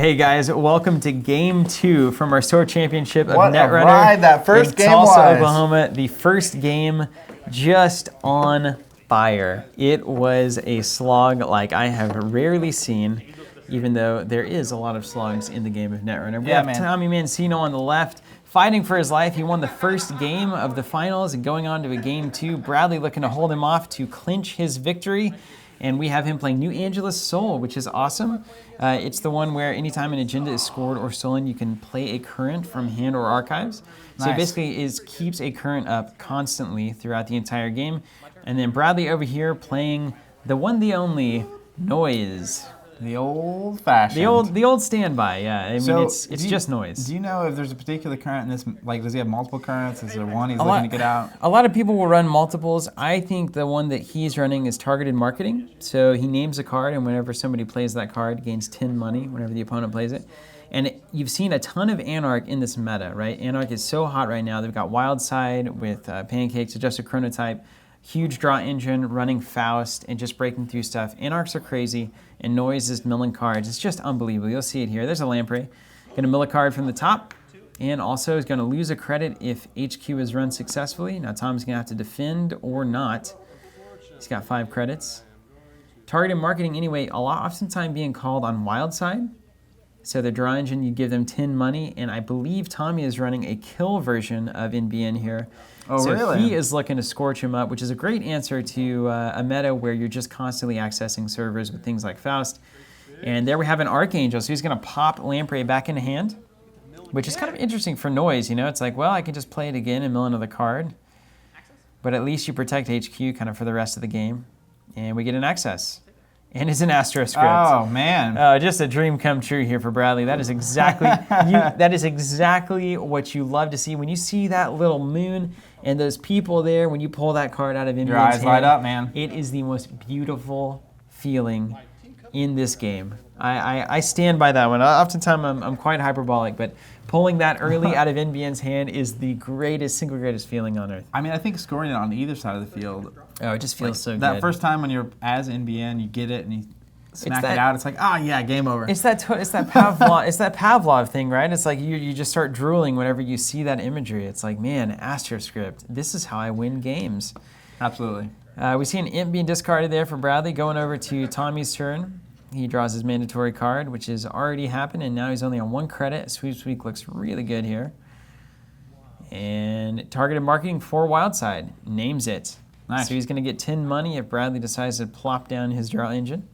Hey guys, welcome to Game 2 from our store championship of What Netrunner a ride that first in game Tulsa, was. Oklahoma. The first game just on fire. It was a slog like I have rarely seen, even though there is a lot of slogs in the game of Netrunner. We have Tommy Mancino on the left, fighting for his life. He won the first game of the finals and going on to a Game 2. Bradley looking to hold him off to clinch his victory. And we have him playing New Angeles Soul, which is awesome. It's the one where anytime an agenda is scored or stolen, you can play a current from hand or archives. Nice. So it basically keeps a current up constantly throughout the entire game. And then Bradley over here playing the one, the only, Noise. The old-fashioned. The old standby, yeah. I mean, it's just Noise. Do you know if there's a particular current in this? Like, does he have multiple currents? Is there one he's looking to get out? A lot of people will run multiples. I think the one that he's running is targeted marketing. So he names a card, and whenever somebody plays that card, gains 10 money whenever the opponent plays it. And you've seen a ton of Anarch in this meta, right? Anarch is so hot right now. They've got Wild Side with Pancakes, Adjusted Chronotype, huge draw engine, running Faust, and just breaking through stuff. Anarchs are crazy, and Noise is milling cards. It's just unbelievable. You'll see it here. There's a Lamprey. Going to mill a card from the top, and also is going to lose a credit if HQ is run successfully. Now Tom's going to have to defend or not. He's got 5 credits. Targeted marketing anyway, oftentimes being called on Wild Side. So the draw engine, you give them 10 money, and I believe Tommy is running a kill version of NBN here. Oh, so really? He is looking to scorch him up, which is a great answer to a meta where you're just constantly accessing servers with things like Faust. And there we have an Archangel, so he's going to pop Lamprey back into hand, which is kind of interesting for Noise. You know, it's like, well, I can just play it again and mill another card. But at least you protect HQ kind of for the rest of the game. And we get an access. And it's an Astro script. Oh, man. Just a dream come true here for Bradley. That is exactly that is exactly what you love to see. When you see that little moon and those people there, when you pull that card out of NBN's Your eyes hand, light up, man. It is the most beautiful feeling in this game. I stand by that one. Oftentimes I'm quite hyperbolic, but pulling that early out of NBN's hand is the single greatest feeling on earth. I mean, I think scoring it on either side of the field. Oh, it just feels so good. That first time when you're as NBN, you get it and you smack it out. It's like, oh yeah, game over. It's that Pavlov thing, right? It's like you just start drooling whenever you see that imagery. It's like, man, AstroScript. This is how I win games. Absolutely. We see an imp being discarded there for Bradley. Going over to Tommy's turn. He draws his mandatory card, which has already happened, and now he's only on 1 credit. Sweep looks really good here. And targeted marketing for Wildside. Names it. Nice. So he's going to get 10 money if Bradley decides to plop down his draw engine.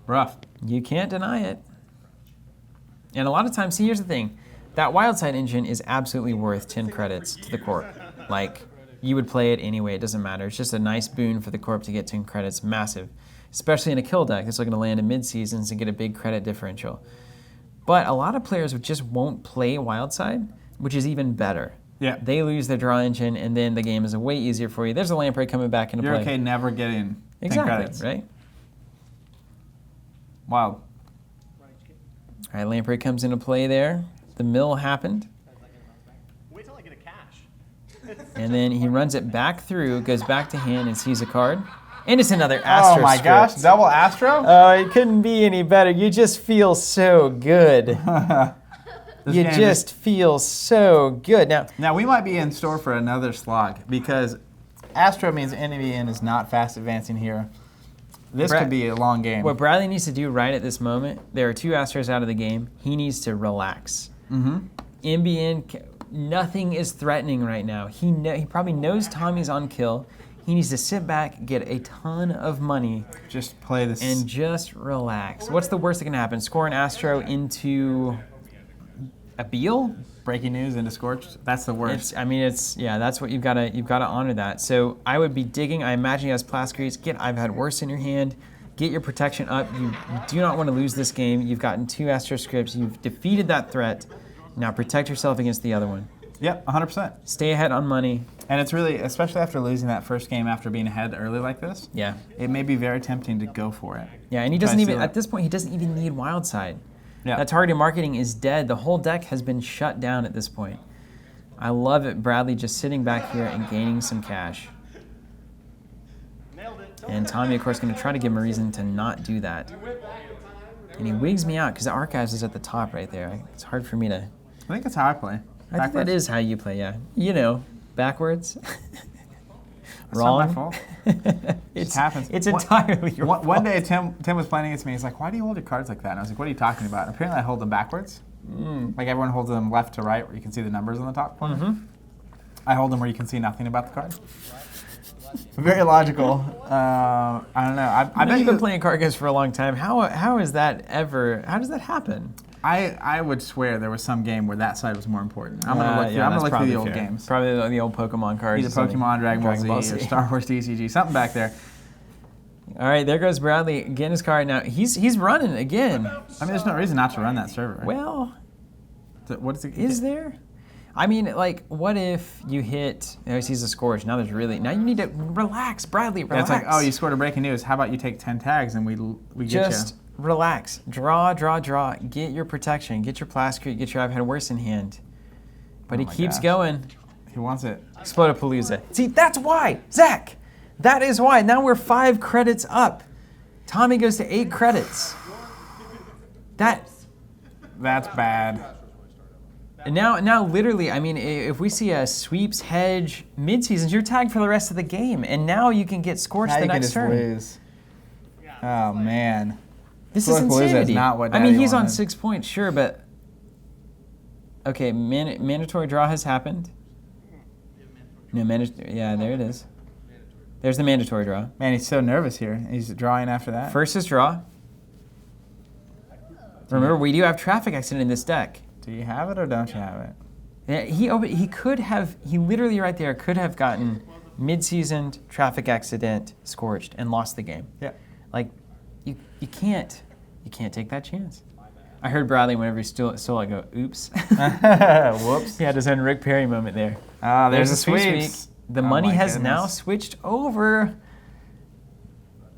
Rough. You can't deny it. And a lot of times, see, here's the thing. That Wildside engine is absolutely worth 10 credits to the corp. Like, you would play it anyway. It doesn't matter. It's just a nice boon for the corp to get 10 credits. Massive. Especially in a kill deck that's looking to land in mid-seasons and get a big credit differential. But a lot of players just won't play Wildside, which is even better. Yeah. They lose their draw engine, and then the game is way easier for you. There's a Lamprey coming back into play. You're okay never getting 10 credits. Right? Wild. All right, Lamprey comes into play there. The mill happened. Wait till I get a cash. And then he runs it back through, goes back to hand, and sees a card. And it's another Astro Oh my gosh, double Astro? Oh, it couldn't be any better. You just feel so good. You just feel so good. Now, we might be in store for another slog because Astro means NBN is not fast advancing here. This could be a long game. What Bradley needs to do right at this moment, there are 2 Astros out of the game. He needs to relax. NBN, nothing is threatening right now. He probably knows Tommy's on kill. He needs to sit back, get a ton of money. Just play this. And just relax. What's the worst that can happen? Score an Astro into a Beal? Breaking news into Scorched. That's the worst. That's what you've got to honor that. So I would be digging. I imagine he has Plascrease. I've had worse in your hand. Get your protection up. You do not want to lose this game. You've gotten 2 Astro scripts. You've defeated that threat. Now protect yourself against the other one. Yep, 100%. Stay ahead on money. And it's really, especially after losing that first game after being ahead early like this, it may be very tempting to go for it. Yeah, and he doesn't even, at this point, he doesn't even need Wildside. Yeah. That targeted marketing is dead. The whole deck has been shut down at this point. I love it, Bradley just sitting back here and gaining some cash. And Tommy, of course, going to try to give him a reason to not do that. And he wigs me out because the archives is at the top right there. It's hard for me to... I think that's how I play. I think that Backwards. is how you play, yeah. You know, backwards. That's not my Wrong. fault. It's happens. It's One- entirely your fault. One day, Tim was playing against me. He's like, "Why do you hold your cards like that?" And I was like, "What are you talking about?" Apparently, I hold them backwards. Like everyone holds them left to right, where you can see the numbers on the top corner. I hold them where you can see nothing about the card. Very logical. I don't know. I I know bet you've been you. playing card games for a long time. How is that ever? How does that happen? I would swear there was some game where that side was more important. I'm gonna look. Yeah, I'm that's gonna look through probably the old fair. games. Probably the old Pokemon cards. Either or something. Pokemon, Dragon Ball Z, or Star Wars DCG, something back there. All right, there goes Bradley getting his card now. He's running again. I mean, there's no reason not to run that server. Right? Well, What is it? is there? I mean, like, what if you hit? Oh, he sees a scourge. Now there's really. Now you need to relax, Bradley. Yeah, Relax. it's like, oh, you scored a breaking news. How about you take 10 tags and we get Just you? relax. Draw. Get your protection. Get your Plascrete. Get your I've had worse in hand. But Oh he my keeps gosh. going. He wants it. Explodapalooza. See, that's why, Zach. That is why. Now we're 5 credits up. Tommy goes to 8 credits. That's bad. And now, literally, I mean, if we see a sweeps, hedge, mid-seasons, you're tagged for the rest of the game. And now you can get scorched Now the you can next just turn. lose. Oh man. This is Explodapalooza is insanity. not what I mean, Daddy he's on wanted. 6 points, sure, but... Okay, mandatory draw has happened. No, yeah, there it is. There's the mandatory draw. Man, he's so nervous here. He's drawing after that. First is draw. Remember, we do have traffic accident in this deck. Do you have it or don't you have it? Yeah, he could have, he literally right there could have gotten mid-seasoned, traffic accident, scorched, and lost the game. Yeah. Like, you can't take that chance. I heard Bradley whenever he stole it go, oops. Whoops. He had his own Rick Perry moment there. Ah, there's a the sweeps. The Oh money my has now goodness. switched over.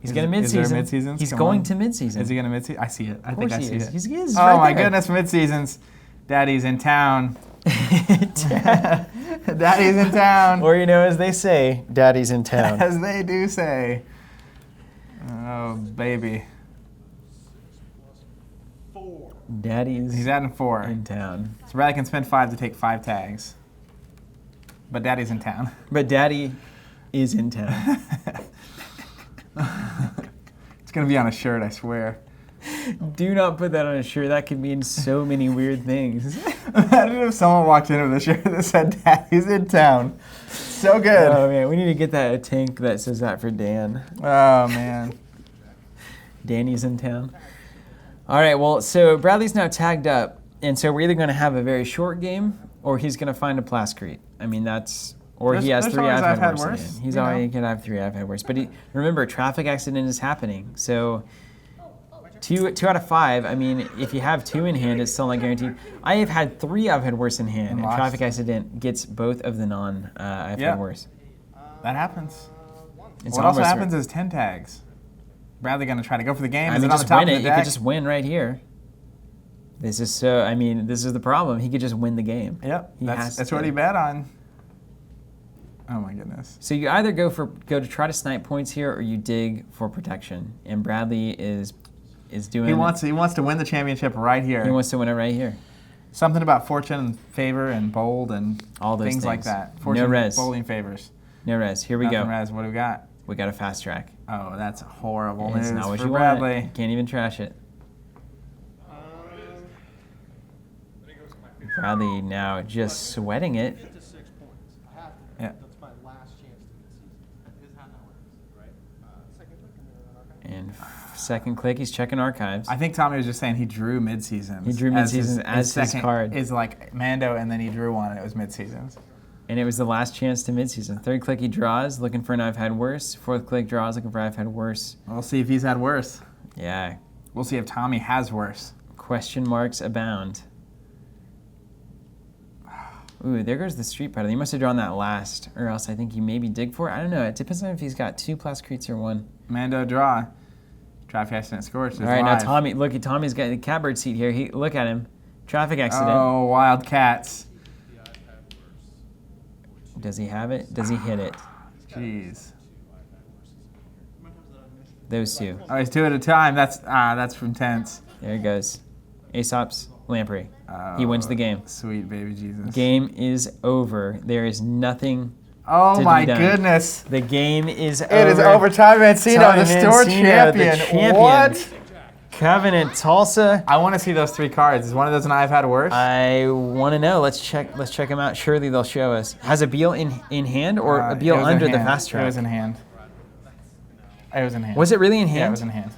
He's going to Is there mid-season. mid-seasons? He's Come going on. to mid-season. Is he gonna mid-season? I see it. I Of think course I he see is. it. He's Oh right my there. goodness, mid-seasons. Daddy's in town. Daddy's in town. Or, as they say, Daddy's in town. As they do say. Oh, baby. Daddy's He's adding 4. in town. So Bradley can spend 5 to take 5 tags. But Daddy's in town. But Daddy is in town. It's going to be on a shirt, I swear. Do not put that on a shirt. That could mean so many weird things. Imagine if someone walked in with a shirt that said Daddy's in town. So good. Oh, man. We need to get that a tank that says that for Dan. Oh, man. Danny's in town. All right, well, so Bradley's now tagged up, and so we're either going to have a very short game, or he's going to find a Plascrete. I mean, that's... Or he has There's 3 always I've had worse. worse, in hand. He's you know. always going to have 3 I've had worse. But remember, traffic accident is happening. So 2 out of 5, I mean, if you have 2 in hand, it's still not guaranteed. I have had 3 I've had worse in hand, and lost. traffic accident gets both of the I've Yeah. had worse. That happens. It's What also almost- happens is 10 tags. Bradley going to try to go for the game. I Is mean, it on just the top win of it. the You deck? could just win right here. This is the problem. He could just win the game. Yep. He has That's to. what he bet on. Oh my goodness. So you either go to try to snipe points here, or you dig for protection. And Bradley is doing. He wants to win the championship right here. He wants to win it right here. Something about fortune and favor and bold and All those things like things. that. Fortune, No res. bowling favors. No res. Here we Nothing go. res. What do we got? We got a fast track. Oh, that's horrible It's news not what for you Bradley. want. Can't even trash it. Bradley now just sweating it. Get to 6 points. I have to. Yeah. That's my last chance to mid-season. This is how that works, right? Second click and then archive. And second click, he's checking archives. I think Tommy was just saying he drew mid-seasons. He drew mid-seasons as his second card. is like Mando, and then he drew one, and it was mid-seasons. And it was the last chance to midseason. Third click, he draws, looking for an I've had worse. Fourth click, draws, looking for I've had worse. We'll see if he's had worse. Yeah, We'll see if Tommy has worse. question marks abound. Ooh, there goes the street pedal. He must have drawn that last, or else I think he maybe dig for it. I don't know. It depends on if he's got 2 Plascretes or 1. Mando draw. Traffic accident scorched. All right, now Tommy, look at Tommy's got the catbird seat here. Look at him. Traffic accident. Oh, wild cats. Does he have it? Does he hit it? Jeez. Those 2. Oh, he's 2 at a time. That's from tense. There he goes. Aesop's Lamprey. He wins the game. Sweet baby Jesus. Game is over. There is nothing Oh to my be done. goodness. The game is over. It is over. Tommy Mancino, Tommy the store Mancino, the champion. champion. What? Covenant Tulsa. I want to see those 3 cards. Is one of those an I've had worse? I want to know. Let's check them out. Surely they'll show us. Has a Beal in hand or a Beal It was in under the hand. fast track? It was in hand. It was in hand. Was it really in hand? Yeah, it was in hand.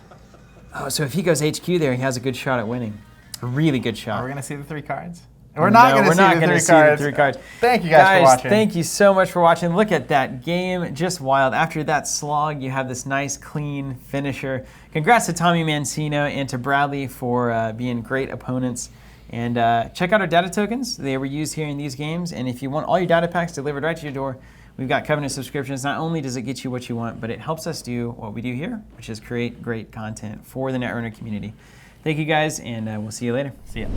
Oh, so if he goes HQ there, he has a good shot at winning. A really good shot. Are we going to see the 3 cards? We're not going to see the 3 cards. Thank you guys for watching. Thank you so much for watching. Look at that game, just wild. After that slog, you have this nice, clean finisher. Congrats to Tommy Mancino and to Bradley for being great opponents. And check out our data tokens. They were used here in these games. And if you want all your data packs delivered right to your door, we've got Covenant subscriptions. Not only does it get you what you want, but it helps us do what we do here, which is create great content for the Netrunner community. Thank you guys, and we'll see you later. See ya.